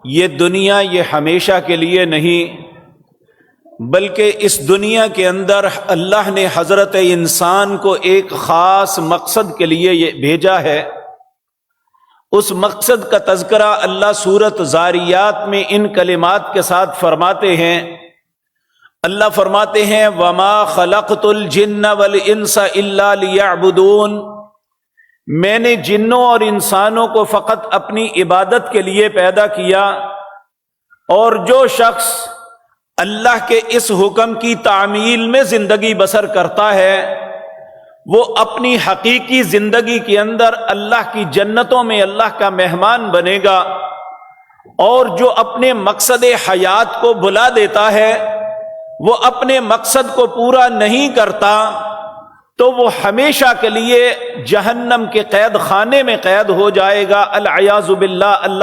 ये दुनिया ये हमेशा के लिए नहीं, बल्कि इस दुनिया के अंदर अल्लाह ने हज़रत इंसान को एक ख़ास मकसद के लिए ये भेजा है। उस मकसद का तज़किरा अल्लाह सूरत ज़ारियात में इन कलिमात के साथ फरमाते हैं। अल्लाह फरमाते हैं, वमा खलक़तुल जिन्न वल इंसा इल्ला लियअबुदून, मैंने जिन्नों और इंसानों को फ़कत अपनी इबादत के लिए पैदा किया। और जो शख्स अल्लाह के इस हुक्म की तामील में ज़िंदगी बसर करता है, वो अपनी हकीकी ज़िंदगी के अंदर अल्लाह की जन्नतों में अल्लाह का मेहमान बनेगा। और जो अपने मकसद हयात को भुला देता है, वो अपने मकसद को पूरा नहीं करता, तो वो हमेशा के लिए जहन्नम के कैद खाने में कैद हो जाएगा। अल-अयाज़ु बिल्लाह। अल्लाह